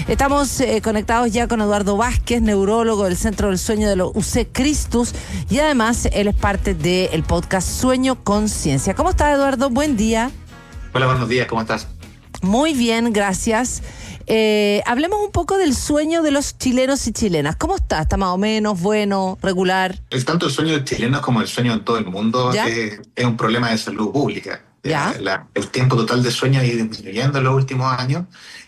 Estamos conectados ya con Eduardo Vázquez, neurólogo del Centro del Sueño de la UC Christus, y además él es parte del podcast Sueño Conciencia. ¿Cómo estás, Eduardo? Buen día. Hola, buenos días, ¿cómo estás? Muy bien, gracias. Hablemos un poco del sueño de los chilenos y chilenas. ¿Cómo está? ¿Está más o menos bueno, regular? Tanto el sueño de chilenos como el sueño en todo el mundo es un problema de salud pública. El tiempo total de sueño ha ido disminuyendo en los últimos años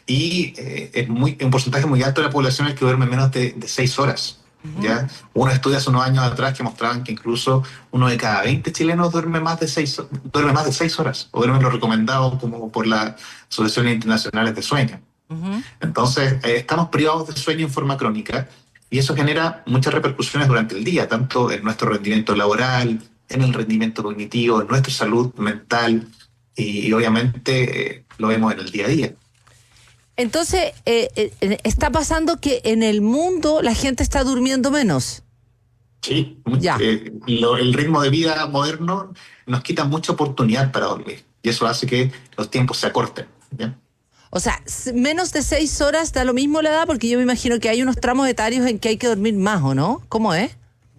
y es un porcentaje muy alto de la población el que duerme menos de 6 horas. ¿Ya? Hubo un estudio hace unos años atrás que mostraban que incluso 1 de cada 20 chilenos duerme más de 6 horas, o duerme lo recomendado como por las asociaciones internacionales de sueño. Entonces, estamos privados de sueño en forma crónica y eso genera muchas repercusiones durante el día, tanto en nuestro rendimiento laboral, en el rendimiento cognitivo, en nuestra salud mental y obviamente lo vemos en el día a día. Entonces, está pasando que en el mundo la gente está durmiendo menos. Sí, el ritmo de vida moderno nos quita mucha oportunidad para dormir y eso hace que los tiempos se acorten. ¿Bien? O sea, menos de 6 horas da lo mismo la edad, porque yo me imagino que hay unos tramos etarios en que hay que dormir más, ¿o no? ¿Cómo es?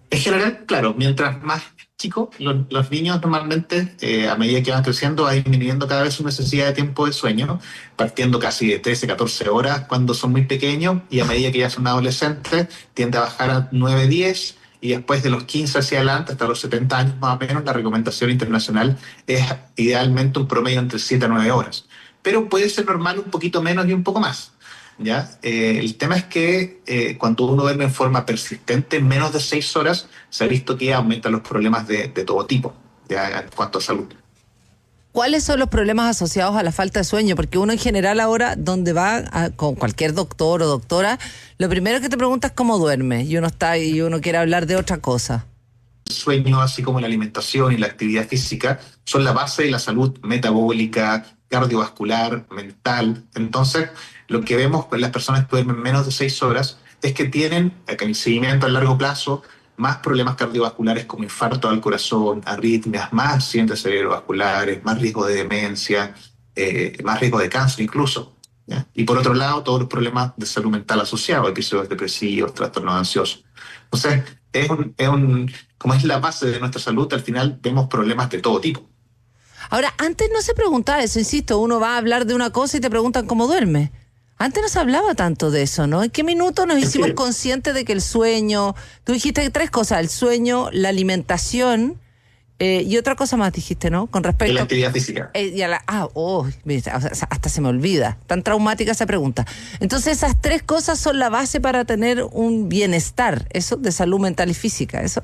En general, claro, mientras más chicos, los niños normalmente, a medida que van creciendo, van disminuyendo cada vez su necesidad de tiempo de sueño, partiendo casi de 13, 14 horas cuando son muy pequeños, y a medida que ya son adolescentes, tiende a bajar a 9, 10, y después de los 15 hacia adelante, hasta los 70 años más o menos, la recomendación internacional es idealmente un promedio entre 7 a 9 horas. Pero puede ser normal un poquito menos y un poco más. ¿Ya? El tema es que cuando uno duerme en forma persistente, menos de 6 horas, se ha visto que aumentan los problemas de todo tipo, ¿ya? En cuanto a salud. ¿Cuáles son los problemas asociados a la falta de sueño? Porque uno en general ahora, donde va con cualquier doctor o doctora, lo primero que te pregunta es cómo duerme, y uno quiere hablar de otra cosa. El sueño, así como la alimentación y la actividad física, son la base de la salud metabólica, cardiovascular, mental. Entonces, lo que vemos con las personas que duermen menos de 6 horas es que tienen, en seguimiento a largo plazo, más problemas cardiovasculares como infarto al corazón, arritmias, más accidentes cerebrovasculares, más riesgo de demencia, más riesgo de cáncer incluso. ¿Ya? Y por otro lado, todos los problemas de salud mental asociados, episodios depresivos, trastornos ansiosos. Entonces, como es la base de nuestra salud, al final vemos problemas de todo tipo. Ahora, antes no se preguntaba eso, insisto, uno va a hablar de una cosa y te preguntan cómo duerme. Antes no se hablaba tanto de eso, ¿no? ¿En qué minuto nos hicimos conscientes de que el sueño... Tú dijiste 3 cosas, el sueño, la alimentación y otra cosa más dijiste, ¿no? Con respecto... Y la actividad física. Hasta se me olvida. Tan traumática esa pregunta. Entonces esas 3 cosas son la base para tener un bienestar, eso de salud mental y física, ¿eso?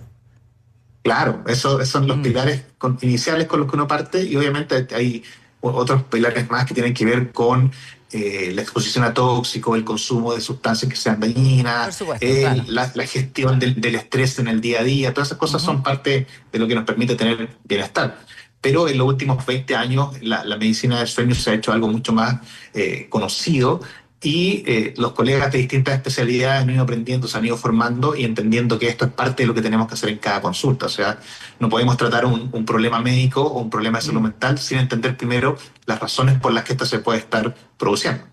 Claro, esos son los pilares iniciales con los que uno parte y obviamente hay otros pilares más que tienen que ver con la exposición a tóxicos, el consumo de sustancias que sean dañinas, por supuesto, claro. la gestión del estrés en el día a día, todas esas cosas son parte de lo que nos permite tener bienestar. Pero en los últimos 20 años la medicina del sueño se ha hecho algo mucho más conocido y los colegas de distintas especialidades han ido aprendiendo, se han ido formando y entendiendo que esto es parte de lo que tenemos que hacer en cada consulta. O sea, no podemos tratar un problema médico o un problema de salud mental sin entender primero las razones por las que esto se puede estar produciendo.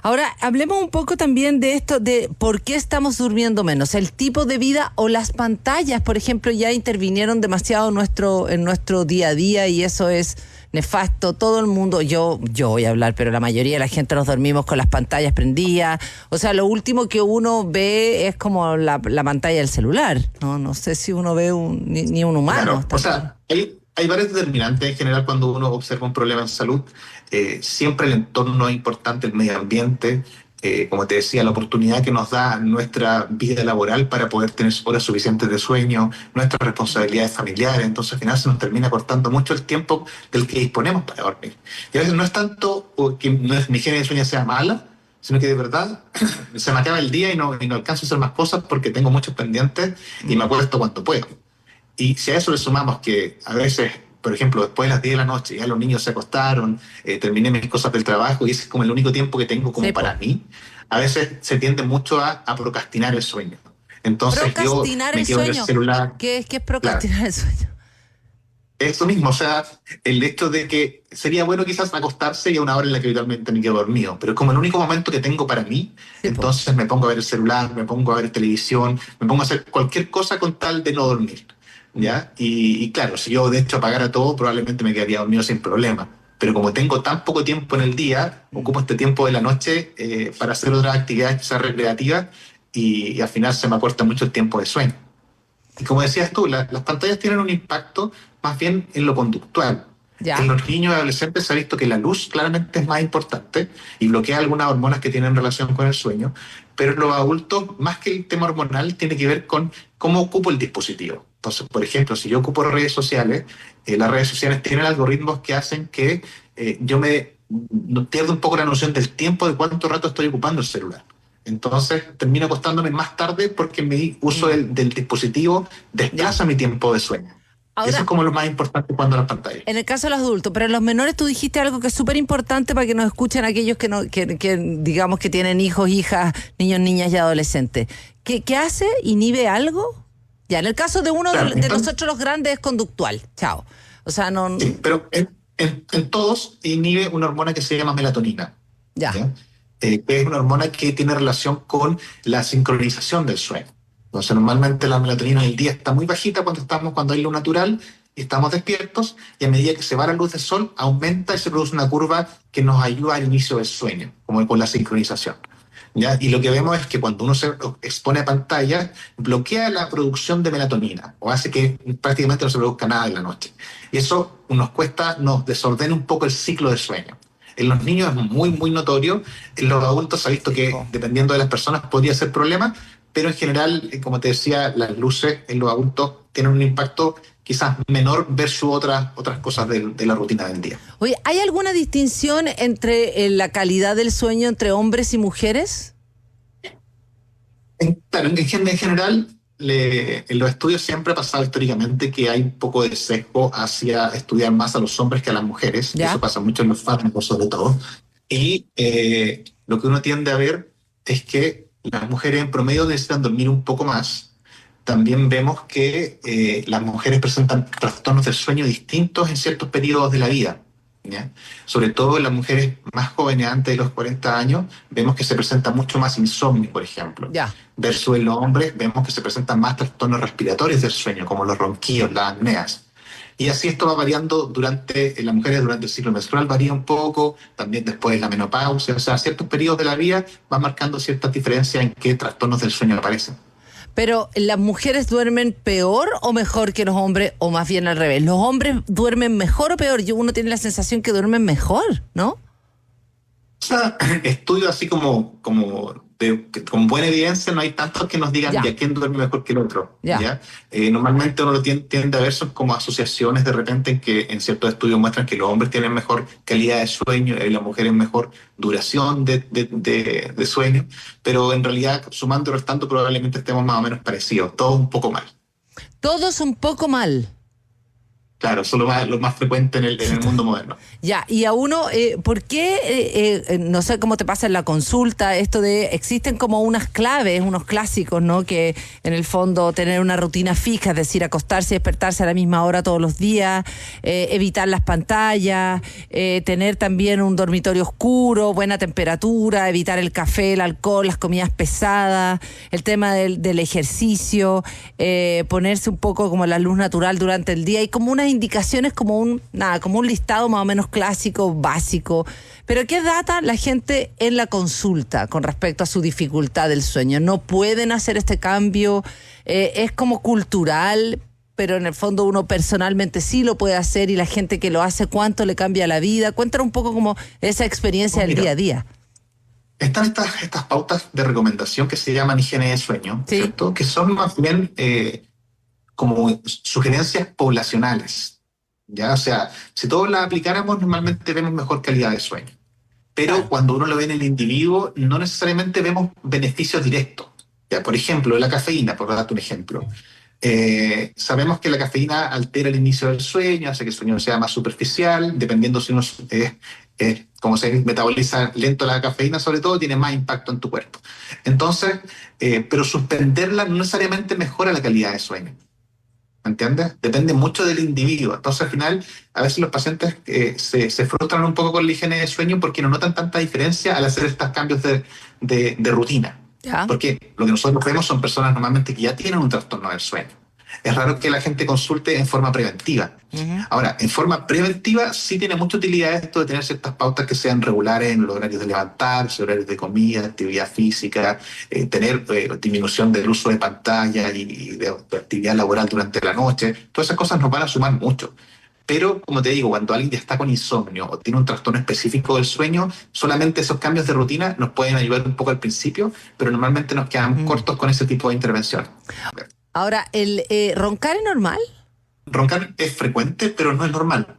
Ahora, hablemos un poco también de esto, de por qué estamos durmiendo menos. El tipo de vida o las pantallas, por ejemplo, ya intervinieron demasiado en nuestro día a día y eso es nefasto. Todo el mundo, yo voy a hablar, pero la mayoría de la gente nos dormimos con las pantallas prendidas. O sea, lo último que uno ve es como la pantalla del celular. No sé si uno ve ni un humano. Claro, o sea, hay varios determinantes en general cuando uno observa un problema en salud. Siempre el entorno es importante, el medio ambiente, como te decía, la oportunidad que nos da nuestra vida laboral para poder tener horas suficientes de sueño, nuestras responsabilidades familiares. Entonces al final se nos termina cortando mucho el tiempo del que disponemos para dormir. Y a veces no es tanto que mi higiene de sueño sea mala, sino que de verdad se me acaba el día y no alcanzo a hacer más cosas porque tengo muchos pendientes y me acuesto cuanto puedo. Y si a eso le sumamos que a veces, por ejemplo, después de las 10 de la noche, ya los niños se acostaron, terminé mis cosas del trabajo y ese es como el único tiempo que tengo como para mí, a veces se tiende mucho a procrastinar el sueño. Entonces yo me quedo en el celular. ¿Qué es procrastinar el sueño? Eso mismo, o sea, el hecho de que sería bueno quizás acostarse y a una hora en la que habitualmente me quedo dormido, pero es como el único momento que tengo para mí, Sí, po. entonces me pongo a ver el celular, me pongo a ver televisión, me pongo a hacer cualquier cosa con tal de no dormir, ¿ya? Y claro, si yo de hecho apagara todo, probablemente me quedaría dormido sin problema, pero como tengo tan poco tiempo en el día, ocupo este tiempo de la noche para hacer otras actividades quizás recreativas y al final se me acorta mucho el tiempo de sueño. Y como decías tú, las pantallas tienen un impacto más bien en lo conductual. En ¿Ya? los niños y adolescentes se ha visto que la luz claramente es más importante y bloquea algunas hormonas que tienen relación con el sueño, pero en los adultos, más que el tema hormonal, tiene que ver con cómo ocupo el dispositivo. Entonces, por ejemplo, si yo ocupo redes sociales, las redes sociales tienen algoritmos que hacen que yo me no pierdo un poco la noción del tiempo de cuánto rato estoy ocupando el celular. Entonces termino acostándome más tarde porque mi uso Mm, del dispositivo ya. desplaza mi tiempo de sueño. Eso es Ahora, como lo más importante cuando las pantallas. en el caso de los adultos, pero en los menores tú dijiste algo que es súper importante para que nos escuchen aquellos que, no, que digamos que tienen hijos, hijas, niños, niñas y adolescentes. ¿Qué hace? ¿Inhibe algo? Ya, en el caso de uno Claro, de entonces, nosotros los grandes es conductual. Chao. O sea, no... sí, pero en todos inhibe una hormona que se llama melatonina, Ya. ¿ya? Que es una hormona que tiene relación con la sincronización del sueño. Entonces, normalmente la melatonina en el día está muy bajita cuando hay luz natural y estamos despiertos, y a medida que se va la luz del sol, aumenta y se produce una curva que nos ayuda al inicio del sueño, como con la sincronización. ¿Ya? Y lo que vemos es que cuando uno se expone a pantalla, bloquea la producción de melatonina o hace que prácticamente no se produzca nada en la noche. Y eso nos desordena un poco el ciclo de sueño. En los niños es muy, muy notorio. En los adultos se ha visto Sí, que, po. dependiendo de las personas, podría ser problema, pero en general, como te decía, las luces en los adultos tienen un impacto quizás menor versus otras cosas de la rutina del día. Oye, ¿hay alguna distinción entre la calidad del sueño entre hombres y mujeres? Claro, en general, en los estudios siempre ha pasado históricamente que hay un poco de sesgo hacia estudiar más a los hombres que a las mujeres, y eso ¿Ya? pasa mucho en los fármacos sobre todo. Y lo que uno tiende a ver es que las mujeres en promedio necesitan dormir un poco más. También vemos que las mujeres presentan trastornos del sueño distintos en ciertos periodos de la vida, ¿ya? Sobre todo en las mujeres más jóvenes, antes de los 40 años, vemos que se presenta mucho más insomnio, por ejemplo. Ya. Versus en los hombres, vemos que se presentan más trastornos respiratorios del sueño, como los ronquidos, las apneas. Y así esto va variando en las mujeres durante el ciclo menstrual varía un poco, también después de la menopausia, o sea, ciertos periodos de la vida van marcando ciertas diferencias en qué trastornos del sueño aparecen. Pero ¿las mujeres duermen peor o mejor que los hombres? O más bien al revés. ¿Los hombres duermen mejor o peor? Uno tiene la sensación que duermen mejor, ¿no? O sea, estudios así con buena evidencia, no hay tantos que nos digan Ya, ya quién duerme mejor que el otro, ya. ¿ya? Normalmente uno lo tiende a ver son como asociaciones de repente en que en ciertos estudios muestran que los hombres tienen mejor calidad de sueño y las mujeres mejor duración de sueño, pero en realidad sumando y restando probablemente estemos más o menos parecidos, todos un poco mal. Todos un poco mal. Claro, eso es lo más frecuente en el mundo moderno. Ya, y a uno, ¿por qué, no sé cómo te pasa en la consulta, esto de, existen como unas claves, unos clásicos, ¿no? Que en el fondo tener una rutina fija, es decir, acostarse y despertarse a la misma hora todos los días, evitar las pantallas, tener también un dormitorio oscuro, buena temperatura, evitar el café, el alcohol, las comidas pesadas, el tema del ejercicio, ponerse un poco como la luz natural durante el día y como unas indicaciones como como un listado más o menos clásico, básico. Pero ¿qué data la gente en la consulta con respecto a su dificultad del sueño? ¿No pueden hacer este cambio? ¿Es como cultural? Pero en el fondo uno personalmente sí lo puede hacer y la gente que lo hace, ¿cuánto le cambia la vida? Cuéntanos un poco como esa experiencia del Mira, día a día. están estas pautas de recomendación que se llaman higiene de sueño, Sí, ¿cierto? Que son más bien como sugerencias poblacionales, ¿ya? O sea, si todos las aplicáramos, normalmente vemos mejor calidad de sueño. Pero claro. cuando uno lo ve en el individuo, no necesariamente vemos beneficios directos. Ya, por ejemplo, la cafeína, por darte un ejemplo. Sabemos que la cafeína altera el inicio del sueño, hace que el sueño sea más superficial, dependiendo si uno como se metaboliza lento la cafeína, sobre todo, tiene más impacto en tu cuerpo. Entonces, pero suspenderla no necesariamente mejora la calidad de sueño. ¿me entiendes? Depende mucho del individuo. Entonces, al final, a veces los pacientes se frustran un poco con la higiene de sueño porque no notan tanta diferencia al hacer estos cambios de rutina. ¿Ya? Porque lo que nosotros vemos son personas normalmente que ya tienen un trastorno del sueño. Es raro que la gente consulte en forma preventiva. Ahora, en forma preventiva sí tiene mucha utilidad esto de tener ciertas pautas que sean regulares en los horarios de levantarse, horarios de comida, actividad física, tener disminución del uso de pantalla y de actividad laboral durante la noche. Todas esas cosas nos van a sumar mucho. Pero, como te digo, cuando alguien ya está con insomnio o tiene un trastorno específico del sueño, solamente esos cambios de rutina nos pueden ayudar un poco al principio, pero normalmente nos quedan cortos con ese tipo de intervención. Ahora, ¿el roncar es normal? Roncar es frecuente, pero no es normal.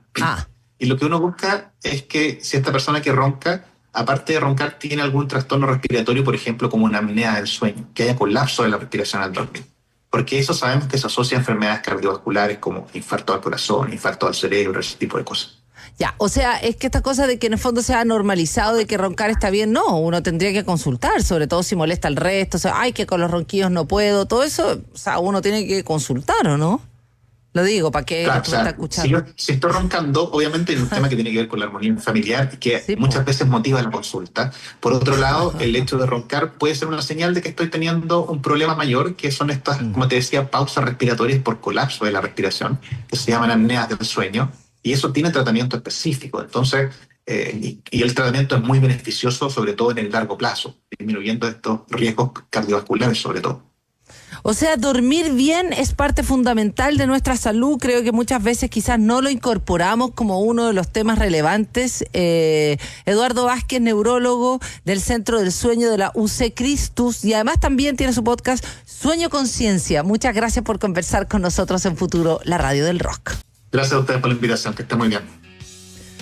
Y lo que uno busca es que si esta persona que ronca, aparte de roncar, tiene algún trastorno respiratorio, por ejemplo, como una apnea del sueño, que haya colapso de la respiración al dormir. Porque eso sabemos que se asocia a enfermedades cardiovasculares como infarto al corazón, infarto al cerebro, ese tipo de cosas. Ya, o sea, es que esta cosa de que en el fondo se ha normalizado de que roncar está bien, no, uno tendría que consultar, sobre todo si molesta al resto, o sea, ay, que con los ronquillos no puedo, todo eso, o sea, uno tiene que consultar, ¿o no? Lo digo, para que claro, tú me estás escuchando. Si estoy roncando, obviamente hay un tema que tiene que ver con la armonía familiar y que sí, muchas veces motiva la consulta. Por otro lado, el hecho de roncar puede ser una señal de que estoy teniendo un problema mayor, que son estas, como te decía, pausas respiratorias por colapso de la respiración, que se llaman apneas del sueño, y eso tiene tratamiento específico. Entonces, y el tratamiento es muy beneficioso, sobre todo en el largo plazo, disminuyendo estos riesgos cardiovasculares sobre todo. O sea, dormir bien es parte fundamental de nuestra salud. Creo que muchas veces quizás no lo incorporamos como uno de los temas relevantes. Eduardo Vázquez, neurólogo del Centro del Sueño de la UC Christus, y además también tiene su podcast Sueño Conciencia. Muchas gracias por conversar con nosotros en Futuro, la radio del rock. Gracias a ustedes por la invitación, que esté muy bien.